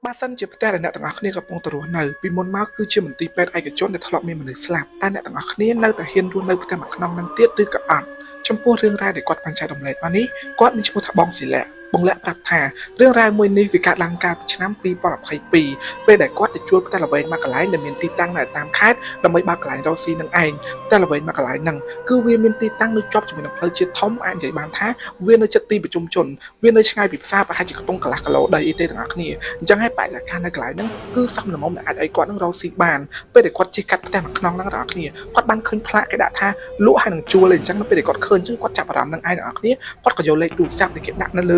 បើសិនជាផ្ទះដែលអ្នកទាំងអស់គ្នាកំពុងទៅរស់នៅពីមុនមកគឺជាមន្ទីរពេទ្យឯកជនដែលធ្លាប់មានមនុស្សស្លាប់តែអ្នកទាំងអស់គ្នានៅតែហ៊ានរស់នៅផ្ទះមួយខ្នងនឹងទៀតឬក៏អត់ចំពោះរឿងរ៉ាវដែលគាត់បានចែករំលែកមកនេះគាត់មានឈ្មោះថាបងស៊ីលាក់បងលាក់ប្រាប់ថារឿងរ៉ាវមួយនេះវាកើតឡើងកាលពីឆ្នាំ2022ពេលដែលគាត់ទៅជួលផ្ទះល្វែងមួយកន្លែងដែលមានទីតាំងនៅតាមខេត្តដើម្បីបើកកន្លែងរកស៊ីនឹងឯងផ្ទះល្វែងមួយកន្លែងហ្នឹងគឺវាមានទីតាំងនៅជាប់ជាមួយនឹងផ្លូវជាតិធំអាចនិយាយបានថាវានៅជិតទីប្រជុំជនវានៅឆ្ងាយពីផ្សារប្រហែលជាខ្ទង់កន្លះគីឡូដីអីទេទាំងអស់គ្នាអញ្ចឹងហើយបរិយាកាសនៅកន្លែងហ្នឹងគឺសមល្មមដែលអាចឲ្យគាត់នឹងរកស៊ីបានពេលដែលគាត់ជិះកាត់ផ្ទះមួយខ្នងហ្នឹងទាំងអស់គ្នាគាត់បានឃើញផ្លាកគេដាក់ថាលក់ហើយនឹងជួលអីអញ្ចឹងពេលដែលគាត់ឃើញអញ្ចឹងគាត់ចាប់អារម្មណ៍នឹងឯងទាំងអស់គ្នាគាត់ក៏យកលេខទូរស័ព្ទដែលគេដាក់នៅលើ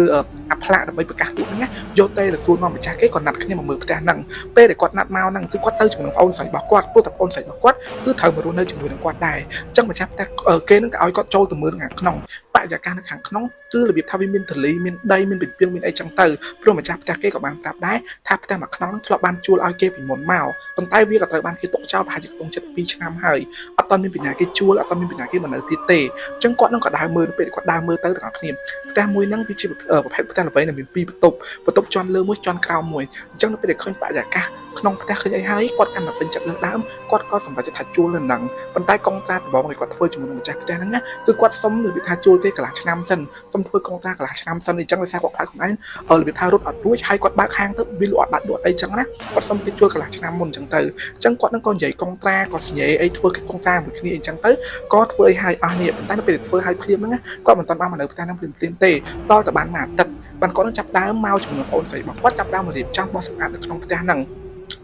អាផ្លាកដើម្បីប្រកាសលក់ហ្នឹងណាយកទៅសួរនាំម្ចាស់គេគាត់ណាត់គ្នាមកមើលផ្ទះហ្នឹងពេលដែលគាត់ណាត់មកហ្នឹងគឺគាត់ទៅជាមួយនឹងប្អូនស្រីរបស់គាត់ព្រោះតែប្អូនស្រីរបស់គាត់គឺត្រូវមករស់នៅជាមួយនឹងគាត់ដែរអញ្ចឹងម្ចាស់ផ្ទះគេនឹងក៏ឲ្យគាត់ចូលទៅមើលខាងក្នុងបរិយាកាសនៅខាងក្នុងគឺរបៀបថាវាមានទលីមានដីមានពីពីងមានអីចឹងទៅព្រោះម្ចាស់ផ្ទះគេក៏បានប្រាប់ដែរថាផ្ទះមួយខ្នងហ្នឹងធ្លាប់បានជួលឲ្យគេពីមុនមកប៉ុន្តែវាក៏ត្រូវបានគេទុកចោលប្រហែលជាក្នុង7 ឆ្នាំហើយអត់ទាន់មានពីណាគេជួលអត់ទាន់មានពីណាគេមកនៅទៀតទេអញ្ចឹងគាត់នឹងក៏ដើរមើលពេលគាត់ដើរមើលទៅទាំងអស់គ្នាផ្ទះមួយហ្នឹងវាជាប្រភេទផ្ទះល្វែងដែលមាន2បន្ទប់ជាន់លើមួយជាន់ក្រោមមួយអញ្ចឹងនៅពេលដែលឃើញបរិយាកាសក្នុងផ្ទះឃើញអីហើយគាត់កាន់តែពេញចិត្តលើសដើមគាត់ក៏សម្រេចថាជួលនៅហ្នឹងប៉ុន្តែកងត្រាដំបងដែលគាត់ធ្វើជាមួយនឹងម្ចាស់ផ្ទះហ្នឹងគឺគាត់សុំរបៀបថាជួលគេកន្លះឆ្នាំសិនសុំធ្វើកងត្រាកន្លះឆ្នាំសិនអញ្ចឹងដោយសារគាត់ខ្លាចខ្លួនឯងរបៀបថារត់អត់រួចហើយគាត់បើកហាងទៅវាលក់អត់ដាច់លក់អីចឹងណាគាត់សុំគេជួលកន្លះឆ្នាំមុនអញ្ចឹងទៅអញ្ចឹងគាត់នឹងក៏និយាយកងត្រាគាត់សញ្ញាអីធ្វើកិច្ចកងត្រាមួយគ្នាអញ្ចឹងទៅក៏ធ្វើអីហើយអស់នេះប៉ុន្តែនៅពេលធ្វើឲ្យភ្លាមហ្នឹងគាត់មិនទាន់បានមកនៅផ្ទះហ្នឹងភ្លាមទេដល់តែបានមួយអាទិត្យបានគាត់នឹងចាប់ដើមមកជាមួយនឹងប្អូនស្រីរបស់គាត់ចាប់ដើមមករៀបចំបោះសម្អាតនៅក្នុងផ្ទះហ្នឹង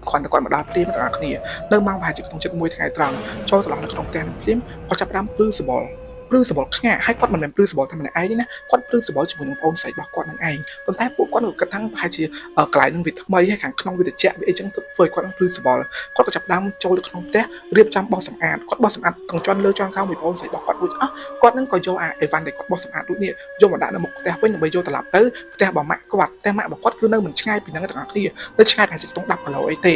គាត់ទៅគាត់មកដល់ព្រាមទាំងអស់គ្នានៅម៉ោងប្រហែលជាក្នុង1ថ្ងៃត្រង់ចូលត្រឡប់នៅក្នុងផ្ទះនឹងព្រាមគាត់ចាប់ដើមព្រឺសបល់ខ្ញាក់ហើយគាត់មិនមែនព្រឺសបល់តែម្នាក់ឯងទេណាគាត់ព្រឺសបល់ជាមួយនឹងប្អូនស្រីរបស់គាត់នឹងឯងប៉ុន្តែពួកគាត់ក៏គិតថាប្រហែលជាកន្លែងនឹងវាថ្មីហើយខាងក្នុងវាត្រជាក់វាអីចឹងធ្វើឲ្យគាត់នឹងព្រឺសបល់គាត់ក៏ចាប់ដើមចូលទៅក្នុងផ្ទះរៀបចំបោះសម្អាតគាត់បោះសម្អាតទាំងជាន់លើជាន់ក្រោមពីប្អូនស្រីរបស់គាត់រួចអស់គាត់នឹងក៏យកអីវ៉ាន់ដែលគាត់បោះសម្អាតរួចនេះយកមកដាក់នៅមុខផ្ទះវិញដើម្បីយកត្រឡប់ទៅផ្ទះរបស់ម៉ាក់គាត់ផ្ទះម៉ាក់របស់គាត់គឺនៅមិនឆ្ងាយពីហ្នឹងទាំងអស់គ្នានៅឆ្ងាយប្រហែលជាខ្ទង់10 គីឡូអីទេ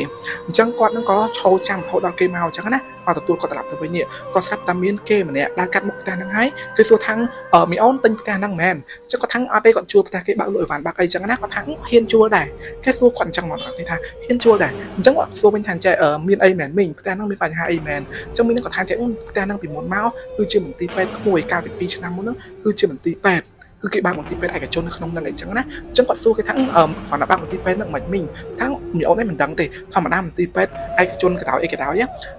អញ្ចឹងគាត់នឹងក៏ឈរចាំរហូតដល់គេមកអញ្ចឹងណាមកទទួលគាត់ត្រឡប់ទៅវិញនេះគាត់ស្រាប់តែមានគេម្នាក់ដើរកាត់មុខផ្ទះហ្នឹងហើយគេសួរថាមីអូនទិញផ្ទះហ្នឹងមែនអញ្ចឹងគាត់ថាអត់ទេគាត់ជួលផ្ទះគេបើកលក់អីវ៉ាន់បាក់អីចឹងណាគាត់ថាហ៊ានជួលដែរគេសួរគាត់អញ្ចឹងមកគាត់ថាហ៊ានជួលដែរអញ្ចឹងគាត់សួរវិញថាចេះមានអីមែនមីងផ្ទះហ្នឹងមានបញ្ហាអីមែនអញ្ចឹងមីងគាត់ថាចេះផ្ទះហ្នឹងពីមុនមកគឺជាមន្ទីរពេទ្យក្មួយកាលពី2 ឆ្នាំមុនហ្នឹងគឺជាមន្ទីរពេទ្យគឺគេបើកមន្ទីរពេទ្យឯកជននៅក្នុងហ្នឹងអីចឹងណាអញ្ចឹងគាត់សួរគេថាគាត់តែបើកមន្ទីរពេទ្យហ្នឹងមិនមីងថាមីអូនឯងមិនដឹងទេធម្មតាមន្ទីរពេទ្យឯកជនក៏ដោយអីក៏ដោ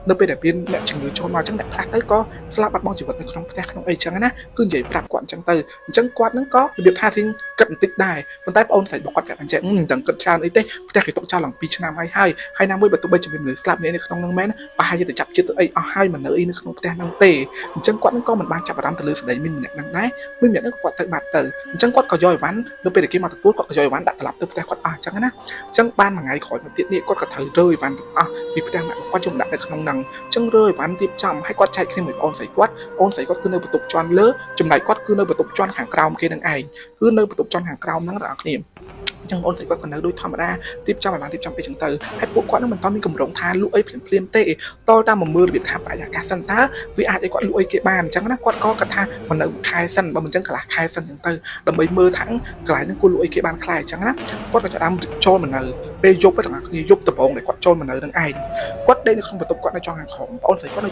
យនៅពេលដែលមានអ្នកជំងឺចូលមកអញ្ចឹងអ្នកខ្លះទៅក៏ស្លាប់បាត់បង់ជីវិតនៅក្នុងផ្ទះក្នុងអីចឹងណាគឺនិយាយប្រាប់គាត់អញ្ចឹងទៅអញ្ចឹងគាត់ហ្នឹងក៏របៀបថារៀងគិតបន្តិចដែរប៉ុន្តែបងអូនស្រីរបស់គាត់ប្រាប់អញ្ចឹងមិនដឹងគិតច្រើនអីទេផ្ទះគេទុកចោលឡើង2 ឆ្នាំហើយណាមួយបើទោះបីជាមានមនុស្សស្លាប់នៅក្នុងហ្នឹងមែនប្រហែលជាទៅចាប់ចិត្តទៅអីអស់ហើយមិននៅអីនៅក្នុងផ្ទះហ្នឹងទេអញ្ចឹងគាត់ហ្នឹងក៏មិនបានចាប់អារម្មណ៍ទៅលើស្ដីមីនម្នាក់ហ្នឹងដែរមីនម្នាក់ហ្នឹងគាត់ទៅបាត់ទៅអញ្ចឹងគាត់ក៏យកអីវ៉ាន់នៅពេលដែលគេមកទទួលគាត់ក៏យកអីវ៉ាន់ដាក់ត្រឡប់ទៅផ្ទះគាត់អស់អញ្ចឹងណាអញ្ចឹងបានមួយថ្ងៃក្រោយមកទៀតនេះគាត់ក៏ត្រូវរើអីវ៉ាន់ទាំងអស់ពីផ្ទះម៉ាក់គាត់យកដាក់នៅក្នុងហ្នឹងអញ្ចឹងរើអីវ៉ាន់រៀបចំឲ្យគាត់ចែកគ្នាមួយបងស្រីគាត់គឺនៅបន្ទប់ជាន់លើចំណែកគាត់គឺនៅបន្ទប់ជាន់ខាងក្រោមគេនឹងឯងគឺនៅបន្ទប់ជាន់ខាងក្រោមហ្នឹងបងប្អូនអញ្ចឹងបងស្រីគាត់ក៏នៅដូចធម្មតារៀបចំឲ្យបានរៀបចំអីចឹងទៅហើយពួកគាត់នឹងមិនតមានកម្រងថាលក់អីភ្លាមទេតតាមមកមើលរបៀបថាបរិយាកាសសិនតើវាអាចឲ្យគាត់លក់អីគេបានអញ្ចឹងណាគាត់ក៏គិតថាមិននៅខែសិនបើមិនអញ្ចឹងកន្លះខែសិនអញ្ចឹងទៅដើម្បីមើលថាកន្លែងហ្នឹងគួរលក់អីគេបានខ្លះអញ្ចឹងណាគាត់ក៏ចាប់ដើមចូលមកនៅពេលយប់ទៅទាំងគ្នាយប់ដំបងដែលគាត់ចូលមកនៅនឹងឯងគាត់ដេកនៅក្នុងបន្ទប់គាត់នៅជាន់ខាងក្រោមបងស្រីគាត់ន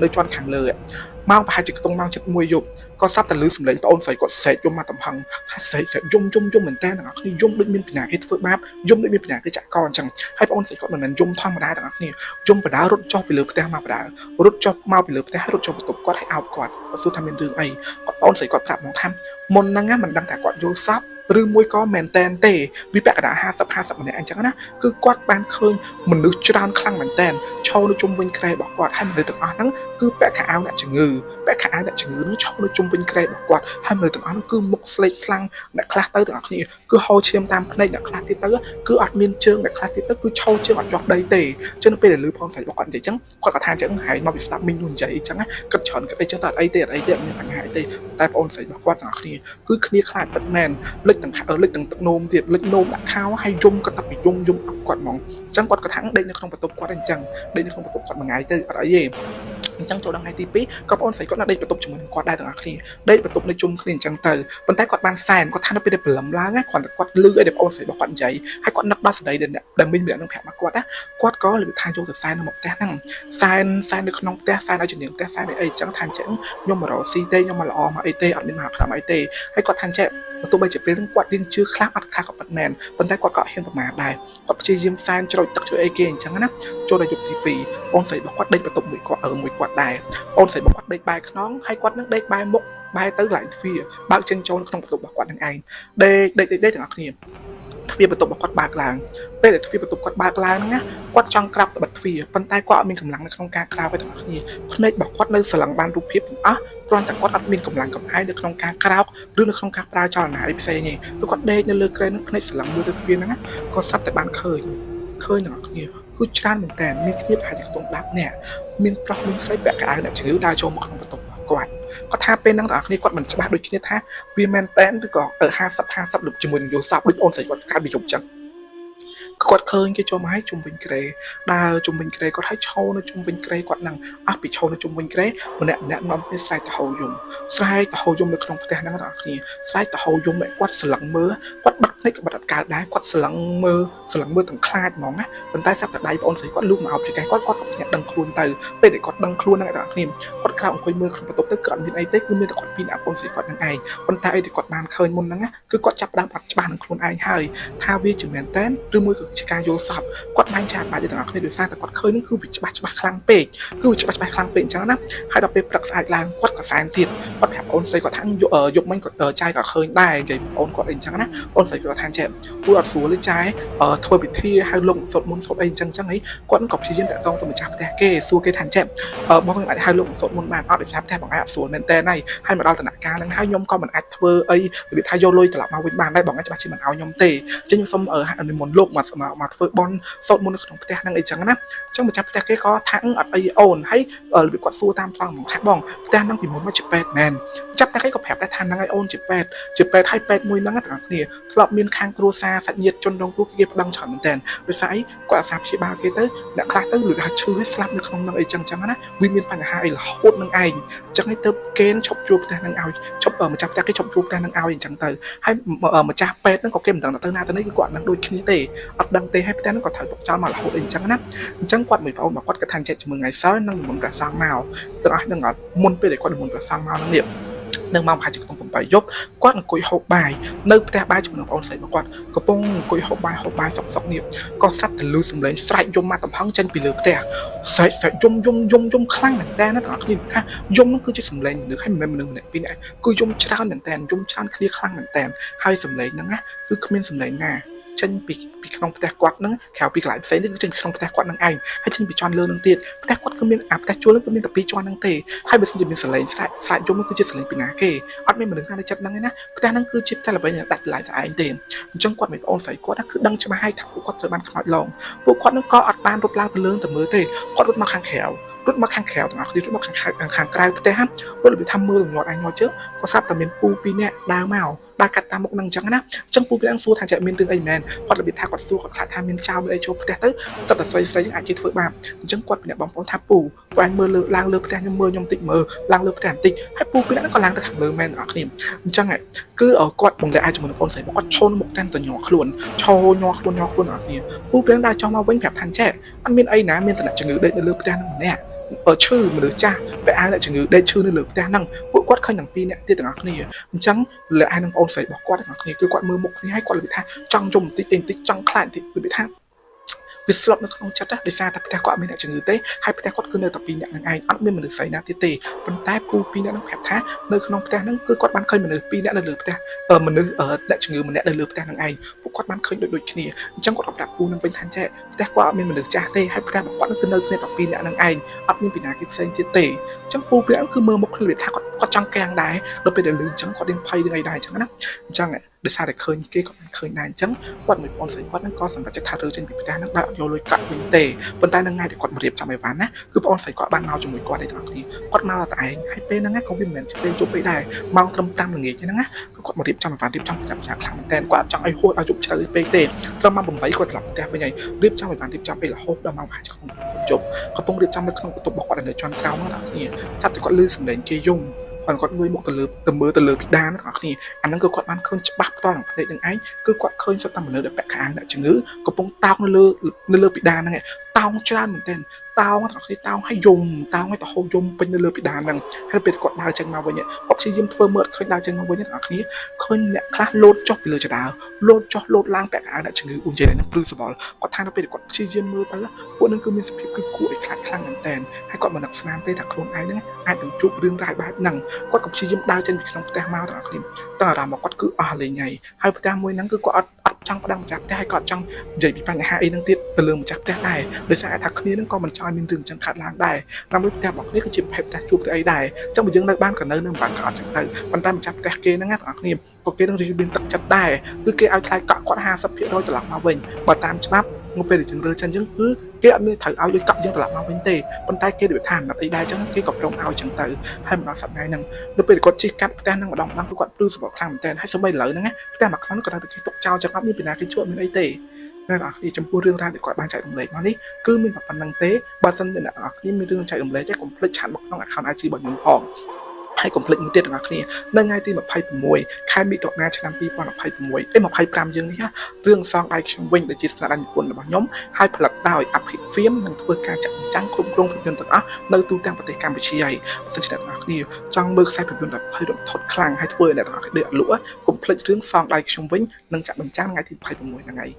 ៅជាន់ខាងលើម៉ោងប្រហែលជាខ្ទង់ម៉ោង7 យប់ក៏ស្រាប់តែឮសំឡេងបងស្រីគាត់ស្រែកយំមកតំហឹងថាស្រែកយំមែនតើទាំងគ្នាយំដូចមានពីណាគេធ្វើបាបយំដូចមានពីណាគេចាក់កអញ្ចឹងហើយបងស្រីគាត់មិនមែនយំធម្មតាទាំងគ្នាយំបដារត់ចុះពីលើផ្ទះមកបដារត់ចុះមកពីលើផ្ទះរត់ចុះបន្ទប់គាត់ឲ្យអោបគាត់សួរថាមានរឿងអីបងស្រីគាត់ប្រាប់មកថាមុនហ្នឹងមិនដឹងថាគាត់យល់សពឬមួយក៏មែនតែនទេវាពាក់កណ្ដាល50 ម្នាក់អញ្ចឹងណាគឺគាត់បានឃើញមនុស្សច្រើនខ្លាំងមែនតែនឈរនៅជុំវិញក្រែរបស់គាត់ហើយមនុស្សទាំងអស់ហ្នឹងគឺពាក់ខោអាវអ្នកជំងឺនឹងឈរនៅជុំវិញក្រែរបស់គាត់ហើយមនុស្សទាំងអស់ហ្នឹងគឺមុខស្លេកស្លាំងអ្នកខ្លះទៅទាំងអស់គ្នាគឺហូរឈាមតាមភ្នែកអ្នកខ្លះទៀតទៅគឺអត់មានជើងអ្នកខ្លះទៀតទៅគឺឈរជើងអត់ជាប់ដីទេអញ្ចឹងពេលដែលឮផងស្រីរបស់គាត់និយាយអញ្ចឹងគាត់ក៏ថាអញ្ចឹងហើយមកពីស្ដាប់មីងនោះនិយាយអញ្ចឹងណាគិតច្រើនគិតអីចឹងតែអត់អីទេមានបញ្ហាអីទេតែបងស្រីរបស់គាត់ទាំងអស់គ្នាគឺគ្នាខ្លាចពិតមែនលិចទាំងទឹកនោមទៀតលិចនោមដាក់ខោហើយយំគាត់តែពីយំអប់គាត់ហ្មងអញ្ចឹងគាត់ក៏ថាដេកនៅក្នុងបន្ទប់គាត់អញ្ចឹងដេកនៅក្នុងបន្ទប់គាត់មួយថ្ងៃទៅអត់អីទេ អញ្ចឹងចូលដល់ថ្ងៃទី2ក៏បងអូនស្រីគាត់នៅដេកបន្ទប់ជាមួយនឹងគាត់ដែរទាំងអស់គ្នាដេកបន្ទប់នៅជុំគ្នាអញ្ចឹងទៅប៉ុន្តែគាត់បានសែនគាត់ថានៅពេលដែលព្រលឹមឡើងណាគាត់គាត់លឺអីដែលបងអូនស្រីរបស់គាត់និយាយហើយគាត់នឹកដល់ស្ដីដែលមីងម្នាក់នឹងប្រាប់មកគាត់ណាគាត់ក៏លើកថាយកទៅសែននៅមុខផ្ទះហ្នឹងសែននៅក្នុងផ្ទះសែនឲ្យជំនាញផ្ទះសែនអីអញ្ចឹងថាអញ្ចឹងខ្ញុំមករកស៊ីទេខ្ញុំមកល្អមកអីទេអត់មានមកខ្លាំងអីទេហើយគាត់ថាអញ្ចឹងបើទោះបីជាពេលហ្នឹងគាត់រៀងជឿខ្លះអត់ខ្លះក៏ប៉ិតមែនប៉ុន្តែគាត់ក៏ហ៊ានប្រមាថដែរគាត់ព្យាយាមសែនច្រូចទឹកជួយអីគេអញ្ចឹងណាចូលដល់យប់ទី2បងអូនស្រីរបស់គាត់ដេកបន្ទប់មួយគាត់ដែរអូនស្រីរបស់គាត់ដេកបែរខ្នងហើយគាត់នឹងដេកបែរមុខបែរទៅកន្លែងទ្វារបើកចេញចូលក្នុងបន្ទប់របស់គាត់នឹងឯងដេកទាំងអស់គ្នាទ្វារបន្ទប់របស់គាត់បើកឡើងពេលដែលទ្វារបន្ទប់គាត់បើកឡើងហ្នឹងណាគាត់ចង់ក្រាបទៅបិទទ្វារប៉ុន្តែគាត់អត់មានកម្លាំងនៅក្នុងការក្រាបទេទាំងអស់គ្នាភ្នែករបស់គាត់នៅស្រឡឹងបានរូបភាពទាំងអស់គ្រាន់តែគាត់អត់មានកម្លាំងកំហែងនៅក្នុងការក្រាបឬនៅក្នុងការប្រើចលនាអីផ្សេងទេគឺគាត់ដេកនៅលើគ្រែហ្នឹងភ្នែកស្រឡឹងមើលទៅទ្វារហ្នឹងណាគាត់ស្រាប់តែបានឃើញទាំងអស់គ្នាគឺច្រើនមែនតើមានគ្នាប្រហែលជាខ្ទង់10នាក់មានប្រុសមានស្រីពាក់កៅអៅអ្នកជំងឺដើរចូលមកក្នុងបន្ទប់គាត់ថាពេលហ្នឹងទាំងអស់គ្នាគាត់មិនច្បាស់ដូចគ្នាថាវាមែនតើឬក៏50 ដូចជាមួយនឹងយល់សពដូចអូនស្រីគាត់កើតវិយប់ចឹងគាត់ឃើញគេចូលមកឲ្យជុំវិញក្រែដើរជុំវិញក្រែគាត់ឲ្យឈោនៅជុំវិញក្រែគាត់ហ្នឹងអស់ពីឈោនៅជុំវិញក្រែម្នាក់នាំគ្នាស្រែកតហោយំនៅក្នុងផ្ទះហ្នឹងបងប្អូនស្រែកតហោយំគាត់ស្លឹងមើលគាត់បាត់ភ្នែកក៏បាត់អត់កើតដែរគាត់ស្លឹងមើលទាំងខ្លាចហ្មងណាប៉ុន្តែស្រាប់តែដៃបងអូនស្រីគាត់លូកមកអោបចង្កេះគាត់ក៏ភ្ញាក់ដឹងខ្លួនទៅពេលដែលគាត់ដឹងខ្លួនហ្នឹងបងប្អូនគាត់ក្រោកអង្គុយមើលក្នុងបន្ទប់ទៅក៏អត់មានអីទេគឺមានតែគាត់ពីអ្នកបងអូនស្រីគាត់ហ្នឹងឯងប៉ុន្តែអីដែលគាត់បានឃើញមុនហ្នឹងគឺគាត់ចាប់ផ្ដើមអត់ច្បាស់នឹងខ្លួនឯងហើយថាវាជាមែនតើឬមួយក៏ជាការយល់សប្តិគាត់បាញ់ចាបាច់ទាំងអស់គ្នាដោយសារតែគាត់ឃើញនឹងគឺវាច្បាស់ខ្លាំងពេកអញ្ចឹងណាហើយដល់ពេលព្រឹកស្អែកឡើងគាត់ក៏សែនទៀតគាត់ប្រាប់អូនស្រីគាត់ថាយប់មិញគាត់ចាយក៏ឃើញដែរនិយាយអូនគាត់អីអញ្ចឹងណាអូនស្រីគាត់ថាចេះពូអត់ស្រួលទេចាយធ្វើពិធីហៅលោកសុតមុនសុតអីអញ្ចឹងអីគាត់ក៏ព្យាយាមតាក់ទងទៅម្ចាស់ផ្ទះគេសួរគេថាចេះបងអាចហៅលោកសុតមុនបានអត់ដោយសារផ្ទះបងឯងអត់ស្រួលមែនតើហើយមកដល់ដំណាក់កាលហ្នឹងហើយខ្ញុំក៏មិនអាចធ្វើអីរបៀបថាយកលុយត្រឡប់មកវិញបានដែរបងឯងច្បាស់ជាមិនឲ្យខ្ញុំទេអញ្ចឹងខ្ញុំសុំនិមន្តលោកមកធ្វើបន់សូត្រមុននៅក្នុងផ្ទះហ្នឹងអីចឹងណាអញ្ចឹងម្ចាស់ផ្ទះគេក៏ថាអត់អីអូនហើយរបៀបគាត់សួរតាមត្រង់មកថាបងផ្ទះហ្នឹងពីមុនមកជាពេទ្យមែនចាប់តែគេក៏ប្រាប់ដែរថាហ្នឹងឲ្យអូនជាពេទ្យហើយពេទ្យមួយហ្នឹងទាំងគ្នាធ្លាប់មានខាងគ្រួសារសាច់ញាតិជនរងគ្រោះគេប្តឹងច្រើនមែនតើដោយសារអីគាត់អាសាព្យាបាលគេទៅអ្នកខ្លះទៅលួចថាឈឺហើយស្លាប់នៅក្នុងហ្នឹងអីចឹងណាវាមានបញ្ហាអីរហូតនឹងឯងអញ្ចឹងឲ្យទៅគេនឹងឈប់ជួបផ្ទះហ្នឹងឲ្យឈប់ម្ចាស់ផ្ទះគេឈប់ជួបផ្ទះហ្នឹងឲ្យអញ្ចឹងទៅហើយម្ចាស់ពេទ្យហ្នឹងក៏គេមិនដឹងទៅណាទៅនេះគឺគាត់នឹងដូចគ្នាទេអត់ដឹងទេហើយផ្ទះហ្នឹងក៏ត្រូវទុកចោលមករហូតអីអញ្ចឹងណាអញ្ចឹងគាត់មួយប្អូនគាត់ថាចេះជាមួយថ្ងៃសៅរ៍នឹងនិមន្តព្រះសង្ឃមកទាំងអស់នឹងអត់មុនពេលដែលគាត់និមន្តព្រះសង្ឃមកហ្នឹងនៅម៉ោងប្រហែលជាខ្ទង់8យប់គាត់អង្គុយហូបបាយនៅផ្ទះបាយជាមួយនឹងបងប្អូនស្រីរបស់គាត់កំពុងអង្គុយហូបបាយសុកនេះក៏ស្រាប់តែឮសំឡេងស្រែកយំមកតំផឹងចេញពីលើផ្ទះស្រែកយំខ្លាំងមែនតើណាទាំងអស់គ្នាថាយំនោះគឺជាសំឡេងមនុស្សហើយមិនមែនមនុស្សម្នាក់ពីរនាក់គឺយំច្រើនមែនតើយំច្រើនគ្នាខ្លាំងមែនតើហើយសំឡេងហ្នឹងណាគឺគ្មានសំឡេងណាចេញពីក្នុងផ្ទះគាត់ហ្នឹងក្រៅពីកន្លែងផ្សេងនេះគឺចេញពីក្នុងផ្ទះគាត់ហ្នឹងឯងហើយចេញពីជាន់លើហ្នឹងទៀតផ្ទះគាត់គឺមានផ្ទះជួលហ្នឹងគឺមានតែ2ជាន់ហ្នឹងទេហើយបើសិនជាមានសលេងស្រែកយំនោះគឺជាសលេងពីណាគេអត់មានមនុស្សណានៅចិត្តហ្នឹងឯណាផ្ទះហ្នឹងគឺជាផ្ទះល្បីដាច់ថ្លៃតែឯងទេអញ្ចឹងគាត់មានប្អូនស្រីគាត់គឺដឹងច្បាស់ហើយថាពួកគាត់ត្រូវបានខ្មោចឡងពួកគាត់ហ្នឹងក៏អត់បានរត់ឡើងទៅលើទៅមើលទេគាត់រត់មកខាងក្រៅទាំងអស់គ្នារត់មកខាងក្រៅផ្ទះគាត់របៀបថាមើលញាត់ឯងមកជើគាត់ស្រាប់តែមានពូ2នាក់ដើរមកដើរកាត់តាមមុខហ្នឹងអញ្ចឹងណាអញ្ចឹងពូ2នាក់សួរថាចេះមានរឿងអីមែនគាត់របៀបថាគាត់សួរគាត់ខ្លាចថាមានចោលមានអីចូលផ្ទះទៅសិតតែស្រីអាចជិះធ្វើបាបអញ្ចឹងគាត់អ្នកបងប្អូនថាពូអញមើលឡើងលើផ្ទះខ្ញុំមើលខ្ញុំតិចមើលឡើងលើផ្ទះបន្តិចហើយពូ2នាក់ហ្នឹងក៏ឡើងទៅខាងលើមែនអ្នកគ្នាអញ្ចឹងគឺគាត់បង្លាក់ឲ្យជាមួយនឹងបងស្រីគាត់ឈរមុខតាមទៅញ័រខ្លួនអ្នកគ្នាពូ2នាក់ដើរចុះមកវិញប្រាប់ថាចេះអត់មានអីណាមានតែអ្នកជំងឺដេកនៅលើផ្ទះហ្នឹងម្នាក់ឈឺមនុស្សចាស់បែរអាវអ្នកជំងឺដេកឈឺនៅលើផ្ទះហ្នឹងពួកគាត់ឃើញទាំង2នាក់ទៀតទាំងអស់គ្នាអញ្ចឹងលើឯនឹងបងស្រីរបស់គាត់ទាំងអស់គ្នាគឺគាត់មើលមុខគ្នាហើយគាត់និយាយថាចង់យំបន្តិចចង់ខ្លាចបន្តិចនិយាយថាវាស្លុតនៅក្នុងចិត្តដោយសារតែផ្ទះគាត់មានអ្នកជំងឺទេហើយផ្ទះគាត់គឺនៅតែ2នាក់ហ្នឹងឯងអត់មានមនុស្សស្រីណាទៀតទេប៉ុន្តែពូ2នាក់ហ្នឹងប្រាប់ថានៅក្នុងផ្ទះហ្នឹងគឺគាត់បានឃើញមនុស្ស2នាក់នៅលើផ្ទះមនុស្សអ្នកជំងឺម្នាក់នៅលើផ្ទះហ្នឹងឯងពួកគាត់បានឃើញដូចគ្នាអញ្ចឹងគាត់ប្រាប់ពូនឹងវិញថាចេះផ្ទះគាត់អត់មានមនុស្សចាស់ទេហើយផ្ទះរបស់គាត់គឺនៅគ្នាតែ2នាក់ហ្នឹងឯងអត់មានពីណាគេផ្សេងទៀតទេអញ្ចឹងពូ2នាក់គឺមើលមុខគ្នាថាគាត់ចង់កាំងដែរដល់ពេលដែលលឺអញ្ចឹងគាត់រៀងភ័យនឹងអីដែរអញ្ចឹងណាអញ្ចឹងដោយសារតែឃើញគេគាត់ឃើញដែរអញ្ចឹងគាត់មួយបងស្រីគាត់ហ្នឹងក៏សម្រេចចិត្តថារើចេញពីផ្ទះហ្នឹងដោយ ត់យកលុយកាក់វិញទេប៉ុន្តែនៅថ្ងៃដែលគាត់មករៀបចំអីវ៉ាន់ណាគឺបងស្រីគាត់បានមកជាមួយគាត់ឯទាំងអស់គ្នាគាត់មកតែឯងហើយពេលហ្នឹងក៏វាមិនមែនជាពេលជប់ពេកដែរម៉ោងត្រឹម5ល្ងាចហ្នឹងណាគឺគាត់មករៀបចំអីវ៉ាន់រៀបចំប្រចាំខ្លាំងមែនតើគាត់ចង់ឲ្យហួតឲ្យយប់ជ្រៅពេកទេត្រឹមម៉ោង8គាត់ត្រឡប់ទៅផ្ទះវិញហើយរៀបចំអីវ៉ាន់រៀបចំពេលរហូតដល់ម៉ោងប្រហែលជាក្នុងជប់កំពុងរៀបចំនៅក្នុងបន្ទប់របស់គាត់នៅជាន់ក្រោមហ្នឹងទាំងគ្នាស្រាប់តែគាត់ឮសំឡេងគេយំគាត់ងើយមកទៅមើលទៅលើពីដានទាំងអស់គ្នាអាហ្នឹងគឺគាត់បានឃើញច្បាស់ផ្ទាល់ក្នុងភ្នែកនឹងឯងគឺគាត់ឃើញសុទ្ធតែមនុស្សដែលពាក់ខោអាវអ្នកជំងឺកំពុងតោងនៅលើពីដានហ្នឹងឯងតោងច្រើនមែនទែនតោងទាំងអស់គ្នាតោងឲ្យយំតោងឲ្យទៅហូបយំពេញនៅលើពីដានហ្នឹងហើយពេលគាត់ដើរចេញមកវិញគាត់ព្យាយាមធ្វើមើលឃើញដើរចេញមកវិញទាំងអស់គ្នាឃើញអ្នកខ្លះលោតចុះពីលើចដាលោតចុះលោតឡើងពាក់ខោអាវអ្នកជំងឺនិយាយនឹងព្រឺសវល់គាត់ថានៅពេលគាត់ព្យាយាមមើលទៅពួកនឹងគឺមានសភាពគឺគួរឲ្យខ្លាចខ្លាំងមែនទែនហើយគាត់មិននឹកស្មានទេថាខ្លួនឯងហ្នឹងអាចនឹងជួបរឿងរ៉ាវបែបហ្នឹងគាត់ក៏ព្យាយាមដើរចេញពីក្នុងផ្ទះមកទាំងអស់គ្នាតែអារម្មណ៍របស់គាត់គឺអស់លេងហើយផ្ទះមួយហ្នឹងគឺគាត់អត់ចង់ប្តឹងម្ចាស់ផ្ទះហើយគាត់ចង់និយាយពីបញ្ហាអីហ្នឹងទៀតទៅលើម្ចាស់ផ្ទះដែរដោយសារថាគ្នាហ្នឹងក៏មិនចង់ឲ្យមានរឿងអញ្ចឹងកើតឡើងដែរដើម្បីផ្ទះរបស់គ្នាគឺជាប្រភេទផ្ទះជួបទៅអីដែរអញ្ចឹងបើយើងនៅបានក៏នៅនឹងបានក៏អត់ចឹងទៅប៉ុន្តែម្ចាស់ផ្ទះគេហ្នឹងទាំងអស់គ្នាក៏គេនឹងរៀបរៀងទឹកចិត្តដែរគឺគេឲ្យថ្លៃកក់គាត់ 50% ត្រឡប់មកវិញបើតាមច្បាប់នៅពេលដែលយើងរើចឹងអញ្ចឹងគឺគេអត់មានត្រូវឲ្យលុយកក់យើងត្រឡប់មកវិញទេប៉ុន្តែគេនិយាយថាអត់អីដែរអញ្ចឹងគេក៏ព្រមឲ្យអញ្ចឹងទៅហើយម្ដងសប្តាហ៍ហ្នឹងនៅពេលគាត់ជិះកាត់ផ្ទះហ្នឹងម្ដងគឺគាត់ព្រឺសម្បត្តិខ្លាំងមែនតើហើយសូម្បីឥឡូវហ្នឹងផ្ទះមួយខ្នងគាត់ទៅគេទុកចោលចឹងអត់មានពីណាគេជួបមានអីទេអ្នកនរគ្នាចំពោះរឿងរ៉ាវដែលគាត់បានចែករំលែកមកនេះគឺមានតែប៉ុណ្្នឹងទេបើសិនជាអ្នកនរគ្នាមានរឿងចែករំលែកទេកុំភ្លេចឆាតមកក្នុង account IG របស់ខ្ញុំផងហើយកុំភ្លេចមួយទៀតទាំងអស់គ្នានៅថ្ងៃទី26ខែមិថុនាឆ្នាំ2026យើងនេះរឿងសងដៃខ្ញុំវិញដែលជាស្នាដៃនិពន្ធរបស់ខ្ញុំហើយផលិតដោយអភិហ្វៀមនឹងធ្វើការចាក់បញ្ចាំងគ្រប់គ្រងភាពយន្តទាំងអស់នៅទូទាំងប្រទេសកម្ពុជាហើយបើសិនជាអ្នកទាំងអស់គ្នាចង់មើលខ្សែភាពយន្តដែលភ័យរន្ធត់ខ្លាំងហើយធ្វើឲ្យអ្នកទាំងអស់គ្នាដេកអត់លក់កុំភ្លេចរឿងសងដៃខ្ញុំវិញនឹងចាក់បញ្ចាំងថ្ងៃទី26ហ្នឹងហើយ